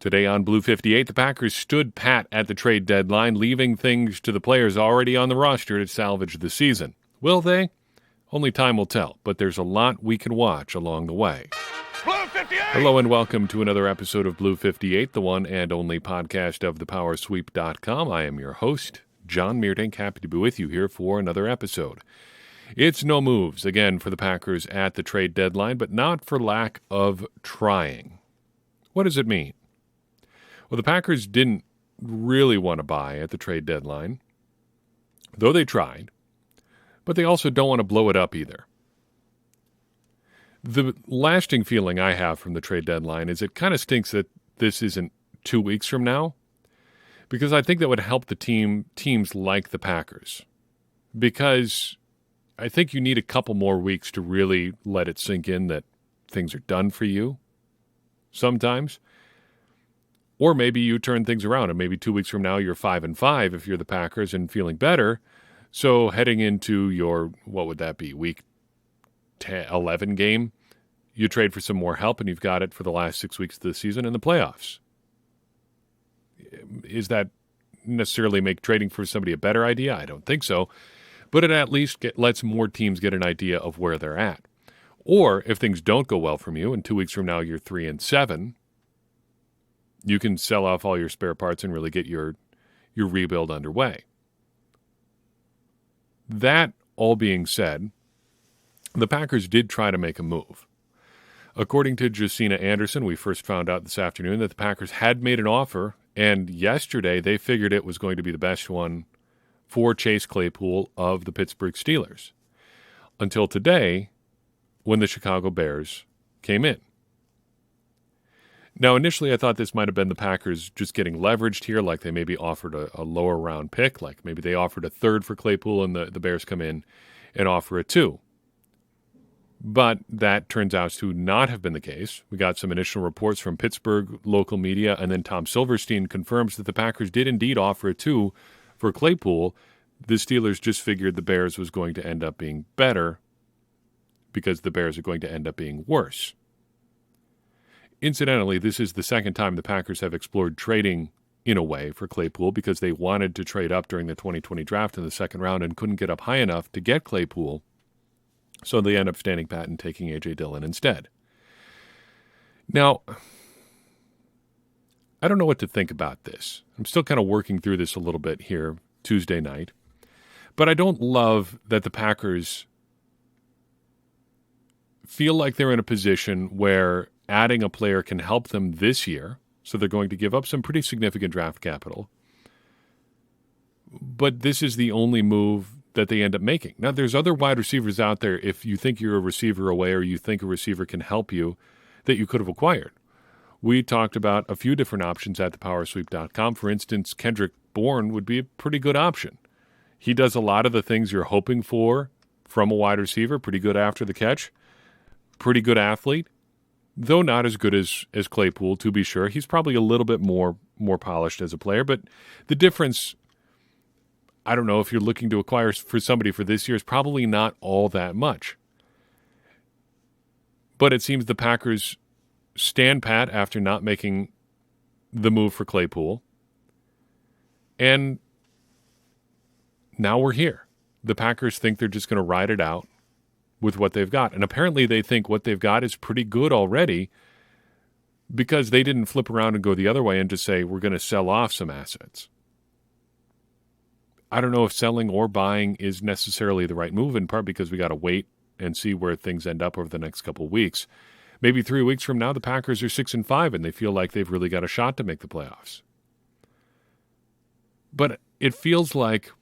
Today on Blue 58, the Packers stood pat at the trade deadline, leaving things to the players already on the roster to salvage the season. Will they? Only time will tell, but there's a lot we can watch along the way. Blue 58! Hello and welcome to another episode of Blue 58, the one and only podcast of thepowersweep.com. I am your host, John Meerdink, happy to be with you here for another episode. It's no moves, again, for the Packers at the trade deadline, but not for lack of trying. What does it mean? Well, the Packers didn't really want to buy at the trade deadline, though they tried, but they also don't want to blow it up either. The lasting feeling I have from the trade deadline is it kind of stinks that this isn't 2 weeks from now, because I think that would help the teams like the Packers, because I think you need a couple more weeks to really let it sink in that things are done for you sometimes. Or maybe you turn things around, and maybe 2 weeks from now you're 5-5 if you're the Packers and feeling better. So heading into your, what would that be, week 11 game, you trade for some more help, and you've got it for the last 6 weeks of the season in the playoffs. Is that necessarily make trading for somebody a better idea? I don't think so. But it at least lets more teams get an idea of where they're at. Or if things don't go well from you, and 2 weeks from now you're 3-7, you can sell off all your spare parts and really get your rebuild underway. That all being said, the Packers did try to make a move. According to Josina Anderson, we first found out this afternoon that the Packers had made an offer, and yesterday they figured it was going to be the best one for Chase Claypool of the Pittsburgh Steelers. Until today, when the Chicago Bears came in. Now, initially, I thought this might have been the Packers just getting leveraged here, like they maybe offered a lower round pick, like maybe they offered a third for Claypool and the Bears come in and offer a 2. But that turns out to not have been the case. We got some initial reports from Pittsburgh local media, and then Tom Silverstein confirms that the Packers did indeed offer a 2 for Claypool. The Steelers just figured the Bears was going to end up being better because the Bears are going to end up being worse. Incidentally, this is the second time the Packers have explored trading in a way for Claypool because they wanted to trade up during the 2020 draft in the second round and couldn't get up high enough to get Claypool, so they end up standing pat and taking A.J. Dillon instead. Now, I don't know what to think about this. I'm still kind of working through this a little bit here Tuesday night, but I don't love that the Packers feel like they're in a position where adding a player can help them this year, so they're going to give up some pretty significant draft capital. But this is the only move that they end up making. Now, there's other wide receivers out there, if you think you're a receiver away or you think a receiver can help you, that you could have acquired. We talked about a few different options at thepowersweep.com. For instance, Kendrick Bourne would be a pretty good option. He does a lot of the things you're hoping for from a wide receiver, pretty good after the catch, pretty good athlete. Though not as good as Claypool, to be sure. He's probably a little bit more polished as a player. But the difference, I don't know, if you're looking to acquire for somebody for this year, is probably not all that much. But it seems the Packers stand pat after not making the move for Claypool. And now we're here. The Packers think they're just going to ride it out with what they've got. And apparently they think what they've got is pretty good already because they didn't flip around and go the other way and just say, we're going to sell off some assets. I don't know if selling or buying is necessarily the right move, in part because we got to wait and see where things end up over the next couple of weeks. Maybe 3 weeks from now, the Packers are 6-5 and they feel like they've really got a shot to make the playoffs. But it feels like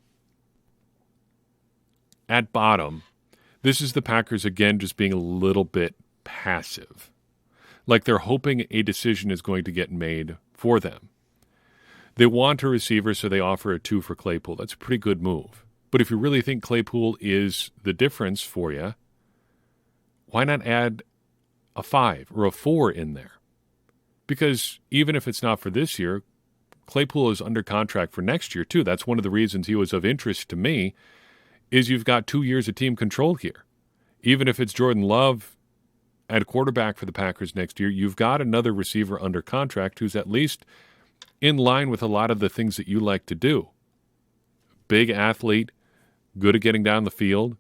at bottom, this is the Packers, again, just being a little bit passive. Like they're hoping a decision is going to get made for them. They want a receiver, so they offer a 2 for Claypool. That's a pretty good move. But if you really think Claypool is the difference for you, why not add a 5 or a 4 in there? Because even if it's not for this year, Claypool is under contract for next year, too. That's one of the reasons he was of interest to me, is you've got 2 years of team control here. Even if it's Jordan Love at quarterback for the Packers next year, you've got another receiver under contract who's at least in line with a lot of the things that you like to do. Big athlete, good at getting down the field.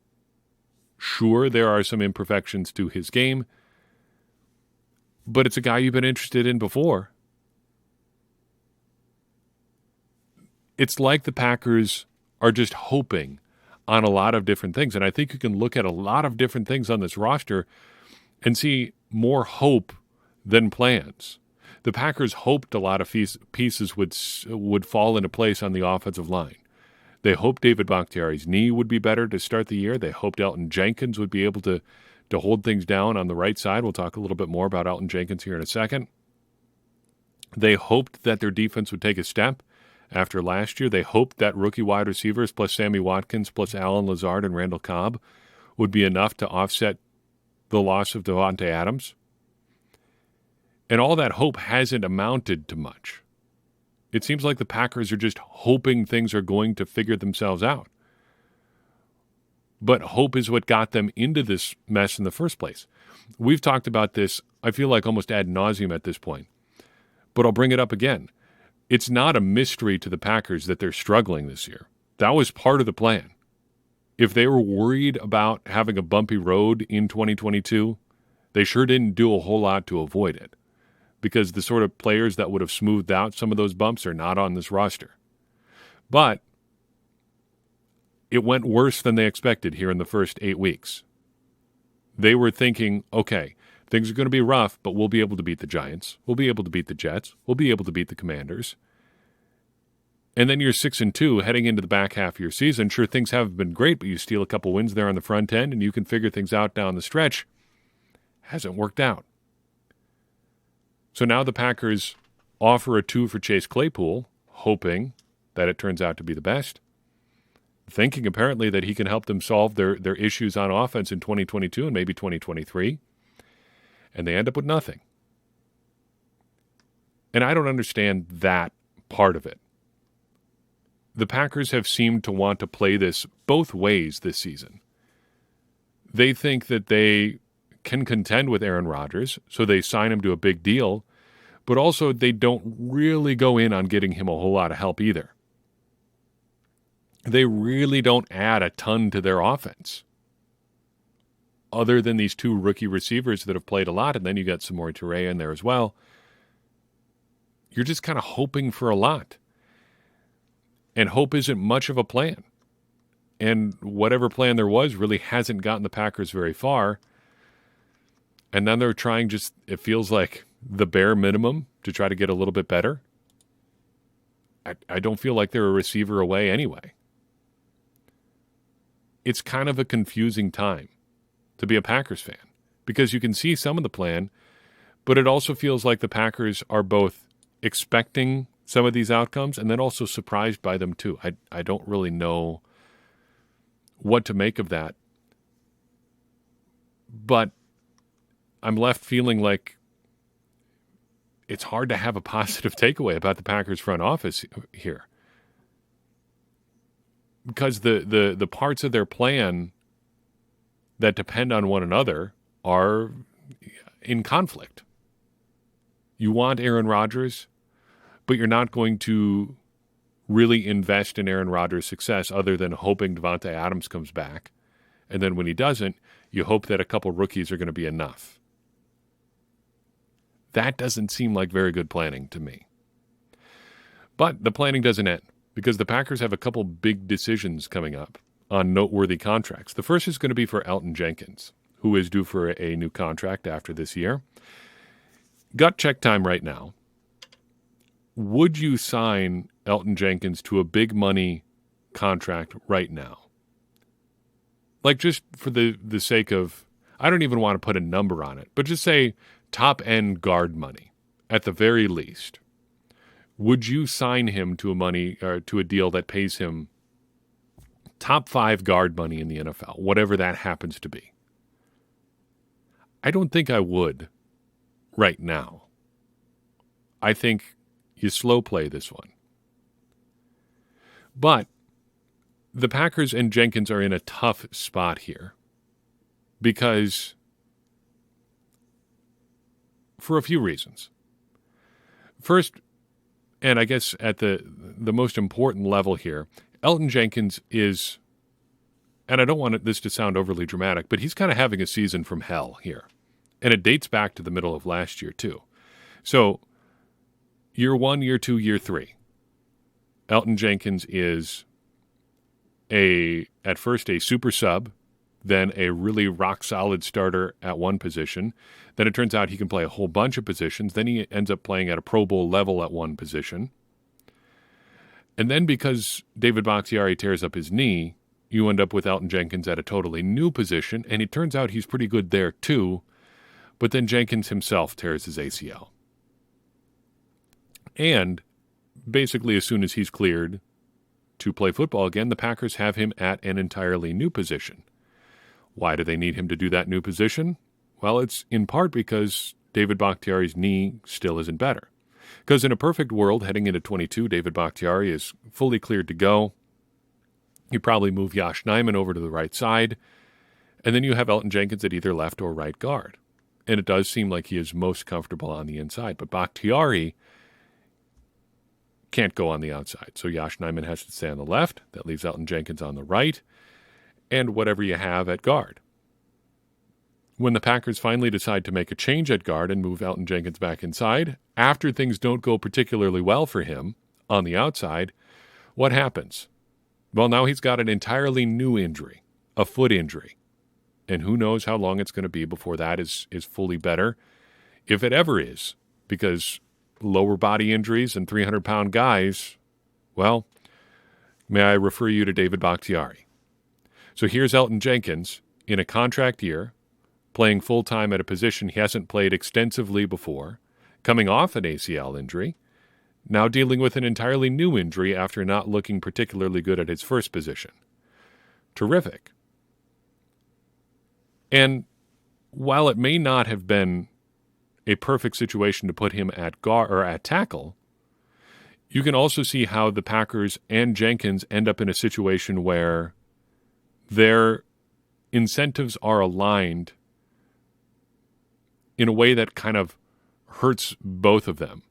Sure, there are some imperfections to his game, but it's a guy you've been interested in before. It's like the Packers are just hoping on a lot of different things, and I think you can look at a lot of different things on this roster and see more hope than plans. The Packers hoped a lot of pieces would fall into place on the offensive line. They hoped David Bakhtiari's knee would be better to start the year. They hoped Elton Jenkins would be able to hold things down on the right side. We'll talk a little bit more about Elton Jenkins here in a second. They hoped that their defense would take a step after last year. They hoped that rookie wide receivers plus Sammy Watkins plus Allen Lazard and Randall Cobb would be enough to offset the loss of Davante Adams. And all that hope hasn't amounted to much. It seems like the Packers are just hoping things are going to figure themselves out. But hope is what got them into this mess in the first place. We've talked about this, I feel like almost ad nauseum at this point. But I'll bring it up again. It's not a mystery to the Packers that they're struggling this year. That was part of the plan. If they were worried about having a bumpy road in 2022, they sure didn't do a whole lot to avoid it, because the sort of players that would have smoothed out some of those bumps are not on this roster. But it went worse than they expected here in the first 8 weeks. They were thinking, okay, things are going to be rough, but we'll be able to beat the Giants. We'll be able to beat the Jets. We'll be able to beat the Commanders. And then you're 6-2 heading into the back half of your season. Sure, things haven't been great, but you steal a couple wins there on the front end, and you can figure things out down the stretch. Hasn't worked out. So now the Packers offer a 2 for Chase Claypool, hoping that it turns out to be the best, thinking apparently that he can help them solve their issues on offense in 2022 and maybe 2023, and they end up with nothing. And I don't understand that part of it. The Packers have seemed to want to play this both ways this season. They think that they can contend with Aaron Rodgers, so they sign him to a big deal, but also they don't really go in on getting him a whole lot of help either. They really don't add a ton to their offense, other than these 2 rookie receivers that have played a lot, and then you got Samori Toure in there as well. You're just kind of hoping for a lot. And hope isn't much of a plan. And whatever plan there was really hasn't gotten the Packers very far. And then they're trying just, it feels like, the bare minimum to try to get a little bit better. I don't feel like they're a receiver away anyway. It's kind of a confusing time to be a Packers fan, because you can see some of the plan, but it also feels like the Packers are both expecting some of these outcomes and then also surprised by them too. I don't really know what to make of that. But I'm left feeling like it's hard to have a positive takeaway about the Packers front office here, because the parts of their plan that depend on one another are in conflict. You want Aaron Rodgers, but you're not going to really invest in Aaron Rodgers' success other than hoping Davante Adams comes back. And then when he doesn't, you hope that a couple rookies are going to be enough. That doesn't seem like very good planning to me. But the planning doesn't end, because the Packers have a couple big decisions coming up on noteworthy contracts. The first is going to be for Elton Jenkins, who is due for a new contract after this year. Gut check time right now. Would you sign Elton Jenkins to a big money contract right now? Like, just for the sake of, I don't even want to put a number on it, but just say top-end guard money at the very least. Would you sign him to a deal that pays him top 5 guard money in the NFL, whatever that happens to be? I don't think I would right now. I think you slow play this one. But the Packers and Jenkins are in a tough spot here, because for a few reasons. First, and I guess at the most important level here, Elgton Jenkins is, and I don't want this to sound overly dramatic, but he's kind of having a season from hell here. And it dates back to the middle of last year, too. So, year 1, year 2, year 3, Elgton Jenkins is at first a super sub, then a really rock-solid starter at one position. Then it turns out he can play a whole bunch of positions. Then he ends up playing at a Pro Bowl level at one position. And then because David Bakhtiari tears up his knee, you end up with Elgton Jenkins at a totally new position, and it turns out he's pretty good there too. But then Jenkins himself tears his ACL. And basically as soon as he's cleared to play football again, the Packers have him at an entirely new position. Why do they need him to do that new position? Well, it's in part because David Bakhtiari's knee still isn't better. Because in a perfect world, heading into 22, David Bakhtiari is fully cleared to go. You probably move Yosh Nijman over to the right side, and then you have Elgton Jenkins at either left or right guard. And it does seem like he is most comfortable on the inside. But Bakhtiari can't go on the outside. So Yosh Nijman has to stay on the left. That leaves Elgton Jenkins on the right. And whatever you have at guard. When the Packers finally decide to make a change at guard and move Elgton Jenkins back inside, after things don't go particularly well for him on the outside, what happens? Well, now he's got an entirely new injury, a foot injury. And who knows how long it's going to be before that is fully better, if it ever is, because lower body injuries and 300-pound guys, well, may I refer you to David Bakhtiari. So here's Elgton Jenkins in a contract year, playing full-time at a position he hasn't played extensively before, coming off an ACL injury, now dealing with an entirely new injury after not looking particularly good at his first position. Terrific. And while it may not have been a perfect situation to put him at guard or at tackle, you can also see how the Packers and Jenkins end up in a situation where their incentives are aligned in a way that kind of hurts both of them.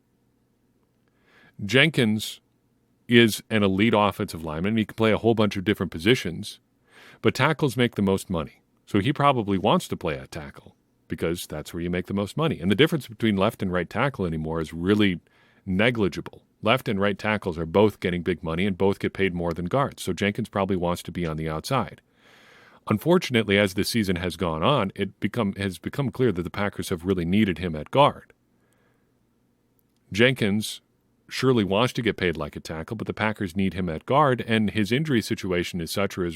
Jenkins is an elite offensive lineman. He can play a whole bunch of different positions, but tackles make the most money. So he probably wants to play at tackle because that's where you make the most money. And the difference between left and right tackle anymore is really negligible. Left and right tackles are both getting big money and both get paid more than guards. So Jenkins probably wants to be on the outside. Unfortunately, as the season has gone on, it has become clear that the Packers have really needed him at guard. Jenkins surely wants to get paid like a tackle, but the Packers need him at guard, and his injury situation is such, or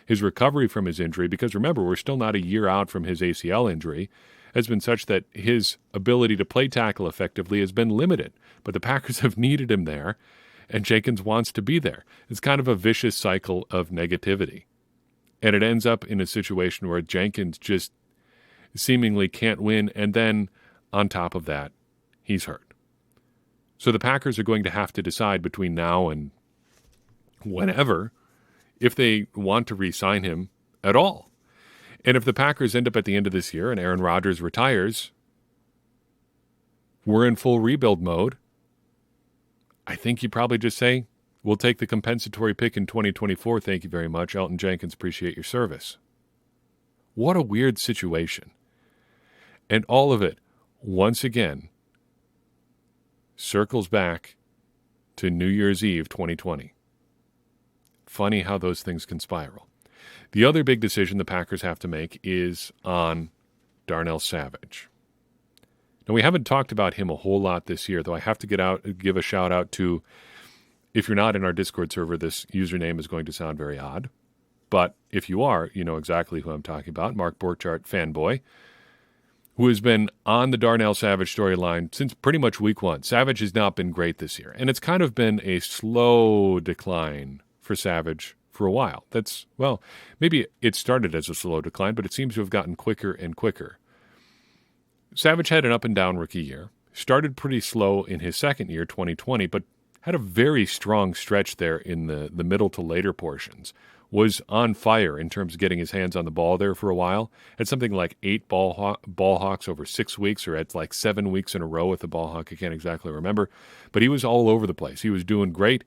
his recovery from his injury, because remember, we're still not a year out from his ACL injury, has been such that his ability to play tackle effectively has been limited. But the Packers have needed him there, and Jenkins wants to be there. It's kind of a vicious cycle of negativity. And it ends up in a situation where Jenkins just seemingly can't win, and then on top of that, he's hurt. So the Packers are going to have to decide between now and whenever if they want to re-sign him at all. And if the Packers end up at the end of this year and Aaron Rodgers retires, we're in full rebuild mode. I think you probably just say, we'll take the compensatory pick in 2024. Thank you very much. Elgton Jenkins, appreciate your service. What a weird situation. And all of it, once again, circles back to New Year's Eve 2020. Funny how those things can spiral. The other big decision the Packers have to make is on Darnell Savage. Now, we haven't talked about him a whole lot this year, though I have to give a shout out to, if you're not in our Discord server, this username is going to sound very odd. But if you are, you know exactly who I'm talking about, Mark Borchardt fanboy, who has been on the Darnell Savage storyline since pretty much week one. Savage has not been great this year, and it's kind of been a slow decline for Savage for a while. Maybe it started as a slow decline, but it seems to have gotten quicker and quicker. Savage had an up-and-down rookie year, started pretty slow in his second year, 2020, but had a very strong stretch there in the middle to later portions was on fire in terms of getting his hands on the ball there for a while. Had something like 8 ball hawks over 6 weeks, or at like 7 weeks in a row with the ball hawk. I can't exactly remember. But he was all over the place. He was doing great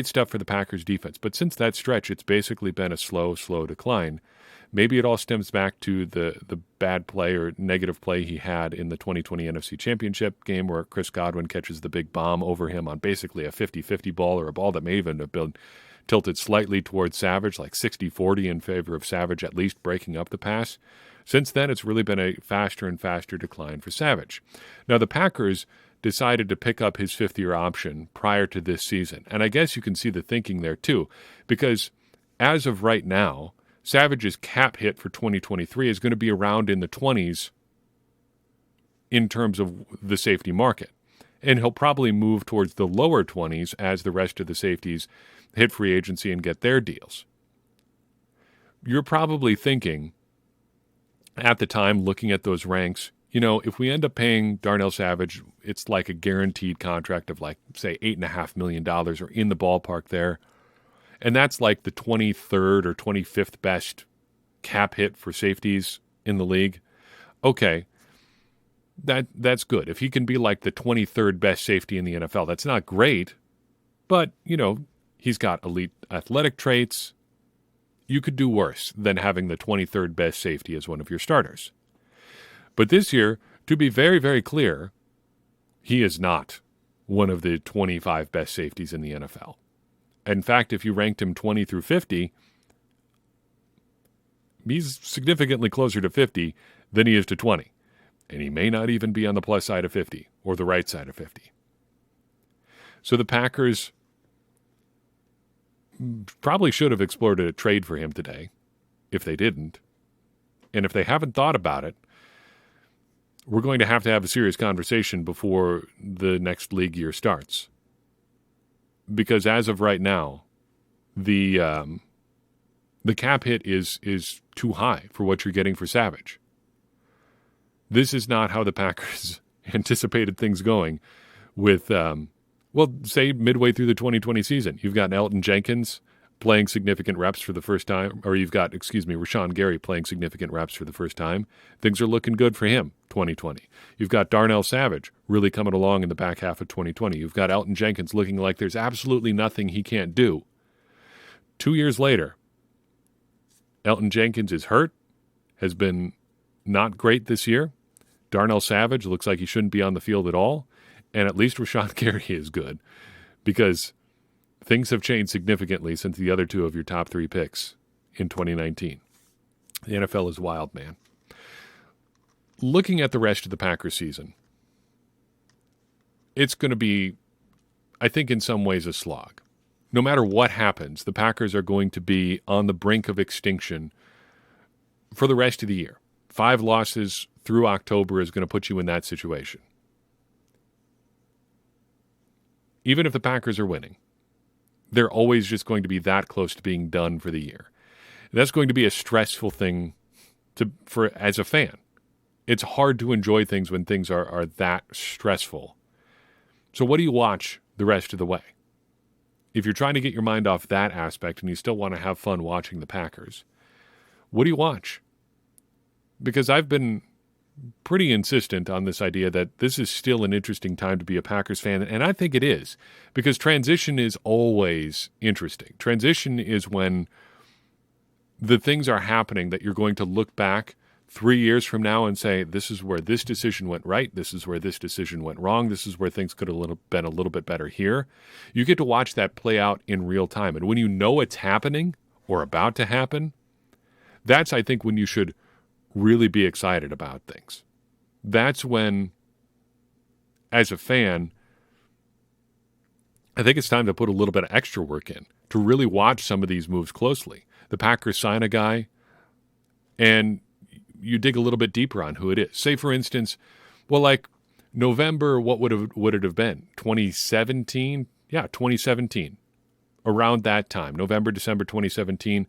stuff for the Packers defense. But since that stretch, it's basically been a slow decline. Maybe it all stems back to the bad play or negative play he had in the 2020 NFC Championship game where Chris Godwin catches the big bomb over him on basically a 50-50 ball, or a ball that may even have been tilted slightly towards Savage, like 60-40 in favor of Savage, at least breaking up the pass. Since then, it's really been a faster and faster decline for Savage. Now, the Packers decided to pick up his fifth-year option prior to this season. And I guess you can see the thinking there, too, because as of right now, Savage's cap hit for 2023 is going to be around in the 20s in terms of the safety market. And he'll probably move towards the lower 20s as the rest of the safeties hit free agency and get their deals. You're probably thinking, at the time, looking at those ranks, if we end up paying Darnell Savage, it's like a guaranteed contract of like, say, $8.5 million or in the ballpark there. And that's like the 23rd or 25th best cap hit for safeties in the league. Okay, that's good. If he can be like the 23rd best safety in the NFL, that's not great, but, he's got elite athletic traits. You could do worse than having the 23rd best safety as one of your starters. But this year, to be very, very clear, he is not one of the 25 best safeties in the NFL. In fact, if you ranked him 20 through 50, he's significantly closer to 50 than he is to 20. And he may not even be on the plus side of 50 or the right side of 50. So the Packers probably should have explored a trade for him today, if they didn't. And if they haven't thought about it, we're going to have a serious conversation before the next league year starts. Because as of right now, the cap hit is too high for what you're getting for Savage. This is not how the Packers anticipated things going with, say midway through the 2020 season. You've got Elton Jenkins playing significant reps for the first time, or you've got, Rashawn Gary playing significant reps for the first time. Things are looking good for him, 2020. You've got Darnell Savage really coming along in the back half of 2020. You've got Elton Jenkins looking like there's absolutely nothing he can't do. 2 years later, Elton Jenkins is hurt, has been not great this year. Darnell Savage looks like he shouldn't be on the field at all. And at least Rashawn Gary is good, because things have changed significantly since the other two of your top 3 picks in 2019. The NFL is wild, man. Looking at the rest of the Packers season, it's going to be, I think, in some ways a slog. No matter what happens, the Packers are going to be on the brink of extinction for the rest of the year. 5 losses through October is going to put you in that situation. Even if the Packers are winning, they're always just going to be that close to being done for the year. That's going to be a stressful thing for as a fan. It's hard to enjoy things when things are that stressful. So what do you watch the rest of the way? If you're trying to get your mind off that aspect and you still want to have fun watching the Packers, what do you watch? Because I've been pretty insistent on this idea that this is still an interesting time to be a Packers fan, and I think it is, because transition is always interesting. Transition is when the things are happening that you're going to look back 3 years from now and say, this is where this decision went right, this is where this decision went wrong, this is where things could have been a little bit better here. You get to watch that play out in real time, and when you know it's happening or about to happen, that's, I think, when you should really be excited about things. That's when, as a fan, I think it's time to put a little bit of extra work in to really watch some of these moves closely. The Packers sign a guy, and you dig a little bit deeper on who it is. Say, for instance, like November, what would it have been? 2017? Yeah, 2017. Around that time, November, December 2017,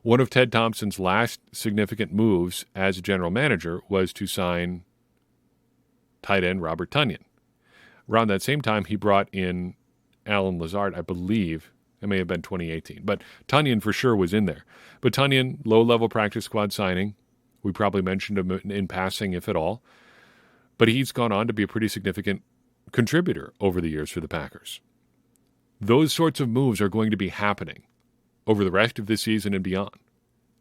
one of Ted Thompson's last significant moves as a general manager was to sign tight end Robert Tonyan. Around that same time, he brought in Alan Lazard, I believe. It may have been 2018. But Tunyon for sure was in there. But Tunyon, low-level practice squad signing. We probably mentioned him in passing, if at all. But he's gone on to be a pretty significant contributor over the years for the Packers. Those sorts of moves are going to be happening over the rest of this season and beyond.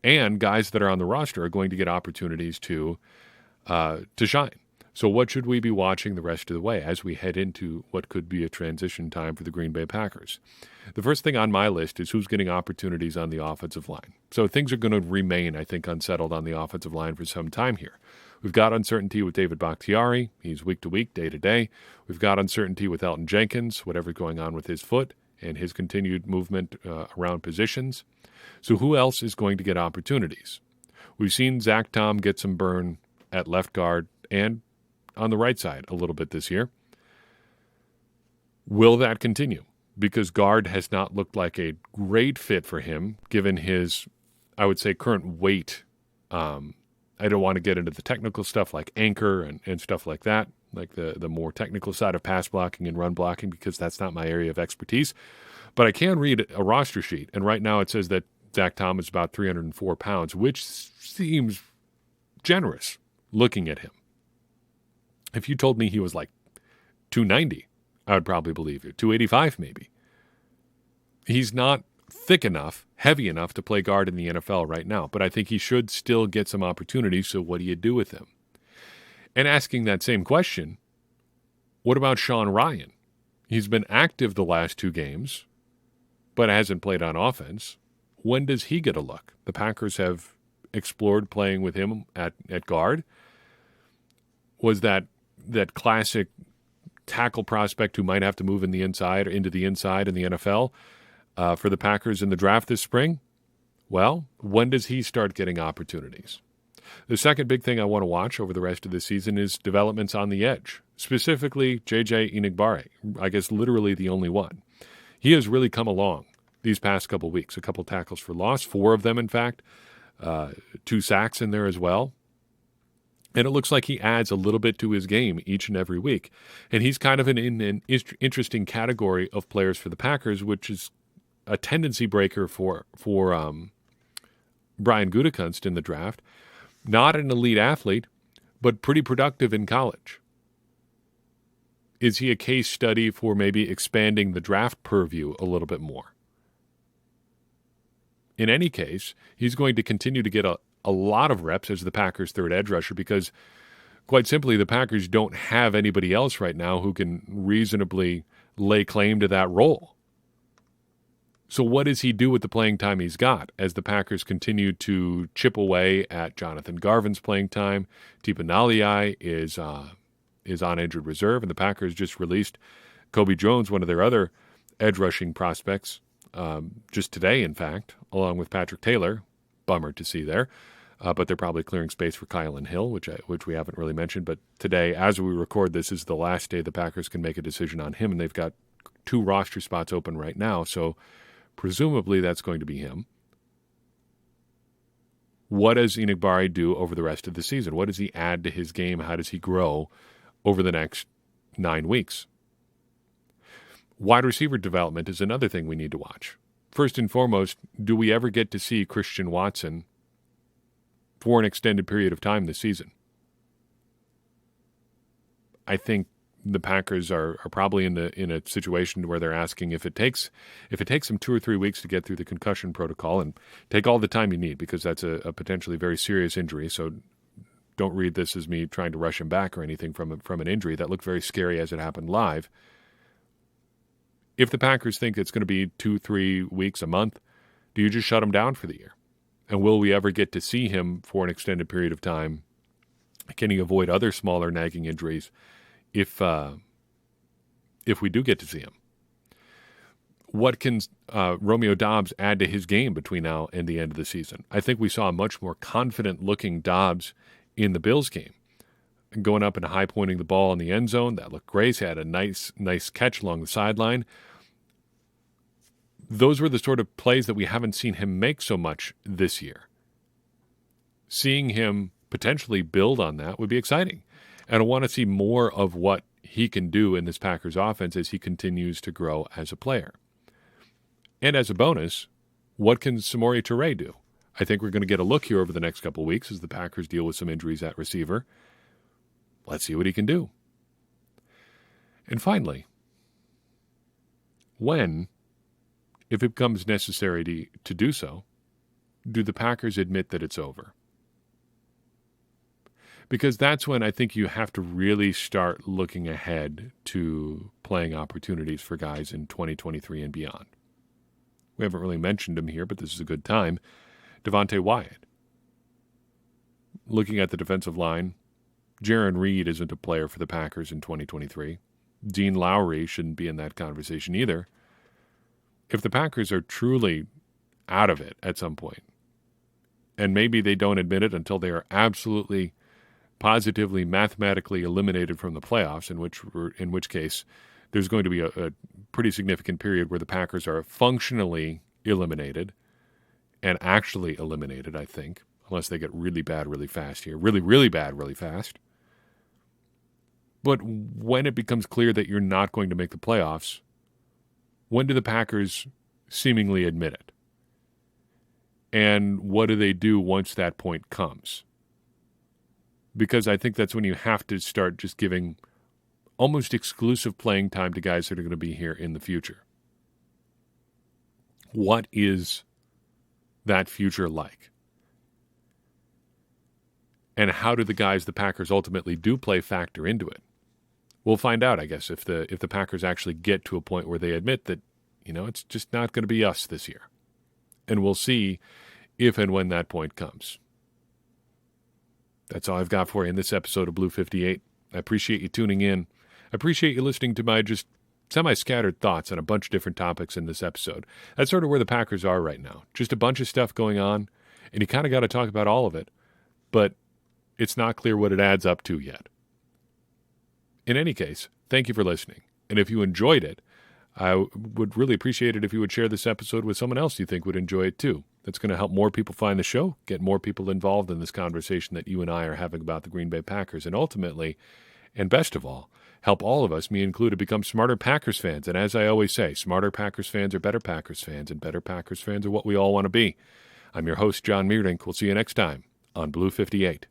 And guys that are on the roster are going to get opportunities to shine. So what should we be watching the rest of the way as we head into what could be a transition time for the Green Bay Packers? The first thing on my list is who's getting opportunities on the offensive line. So things are going to remain, I think, unsettled on the offensive line for some time here. We've got uncertainty with David Bakhtiari. He's week to week, day to day. We've got uncertainty with Elton Jenkins, whatever's going on with his foot and his continued movement around positions. So who else is going to get opportunities? We've seen Zach Tom get some burn at left guard and on the right side a little bit this year. Will that continue? Because guard has not looked like a great fit for him, given his, I would say, current weight. I don't want to get into the technical stuff like anchor and stuff like that, like the more technical side of pass blocking and run blocking, because that's not my area of expertise. But I can read a roster sheet, and right now it says that Zach Tom is about 304 pounds, which seems generous looking at him. If you told me he was like 290, I would probably believe you. 285 maybe. He's not thick enough, heavy enough to play guard in the NFL right now, but I think he should still get some opportunities, so what do you do with him? And asking that same question, what about Sean Ryan? He's been active the last 2 games, but hasn't played on offense. When does he get a look? The Packers have explored playing with him at guard. Was that classic tackle prospect who might have to move in the inside or into the inside in the NFL for the Packers in the draft this spring? Well, when does he start getting opportunities? The second big thing I want to watch over the rest of the season is developments on the edge, specifically J.J. Enagbare, I guess literally the only one. He has really come along these past couple weeks, a couple tackles for loss, 4 of them, in fact, 2 sacks in there as well. And it looks like he adds a little bit to his game each and every week. And he's kind of in an interesting category of players for the Packers, which is a tendency breaker for Brian Gutekunst in the draft. Not an elite athlete, but pretty productive in college. Is he a case study for maybe expanding the draft purview a little bit more? In any case, he's going to continue to get a lot of reps as the Packers' third edge rusher because, quite simply, the Packers don't have anybody else right now who can reasonably lay claim to that role. So what does he do with the playing time he's got as the Packers continue to chip away at Jonathan Garvin's playing time? Tipa Naliai is on injured reserve, and the Packers just released Kobe Jones, one of their other edge rushing prospects, just today, in fact, along with Patrick Taylor. Bummer to see there. But they're probably clearing space for Kylan Hill, which we haven't really mentioned. But today, as we record this, is the last day the Packers can make a decision on him, and they've got 2 roster spots open right now, so presumably that's going to be him. What does Enagbare do over the rest of the season? What does he add to his game? How does he grow over the next 9 weeks? Wide receiver development is another thing we need to watch. First and foremost, do we ever get to see Christian Watson for an extended period of time this season? I think the Packers are probably in a situation where they're asking if it takes them 2 or 3 weeks to get through the concussion protocol, and take all the time you need, because that's a potentially very serious injury. So don't read this as me trying to rush him back or anything from an injury. That looked very scary as it happened live. If the Packers think it's going to be 2-3 weeks, a month, do you just shut him down for the year? And will we ever get to see him for an extended period of time? Can he avoid other smaller nagging injuries if we do get to see him? What can Romeo Doubs add to his game between now and the end of the season? I think we saw a much more confident-looking Doubs in the Bills game, going up and high-pointing the ball in the end zone. That looked great. He had a nice catch along the sideline. Those were the sort of plays that we haven't seen him make so much this year. Seeing him potentially build on that would be exciting. And I want to see more of what he can do in this Packers offense as he continues to grow as a player. And as a bonus, what can Samori Toure do? I think we're going to get a look here over the next couple of weeks as the Packers deal with some injuries at receiver. Let's see what he can do. And finally, when, if it becomes necessary to do so, do the Packers admit that it's over? Because that's when I think you have to really start looking ahead to playing opportunities for guys in 2023 and beyond. We haven't really mentioned him here, but this is a good time. Devontae Wyatt. Looking at the defensive line, Jaron Reed isn't a player for the Packers in 2023. Dean Lowry shouldn't be in that conversation either. If the Packers are truly out of it at some point, and maybe they don't admit it until they are absolutely, positively, mathematically eliminated from the playoffs, in which case there's going to be a pretty significant period where the Packers are functionally eliminated and actually eliminated, I think, unless they get really bad really fast here. Really, really bad really fast. But when it becomes clear that you're not going to make the playoffs, when do the Packers seemingly admit it? And what do they do once that point comes? Because I think that's when you have to start just giving almost exclusive playing time to guys that are going to be here in the future. What is that future like? And how do the guys the Packers ultimately do play factor into it? We'll find out, I guess, if the Packers actually get to a point where they admit that, it's just not going to be us this year. And we'll see if and when that point comes. That's all I've got for you in this episode of Blue 58. I appreciate you tuning in. I appreciate you listening to my just semi-scattered thoughts on a bunch of different topics in this episode. That's sort of where the Packers are right now. Just a bunch of stuff going on, and you kind of got to talk about all of it, but it's not clear what it adds up to yet. In any case, thank you for listening. And if you enjoyed it, I would really appreciate it if you would share this episode with someone else you think would enjoy it too. That's going to help more people find the show, get more people involved in this conversation that you and I are having about the Green Bay Packers, and ultimately, and best of all, help all of us, me included, become smarter Packers fans. And as I always say, smarter Packers fans are better Packers fans, and better Packers fans are what we all want to be. I'm your host, John Meerdink. We'll see you next time on Blue 58.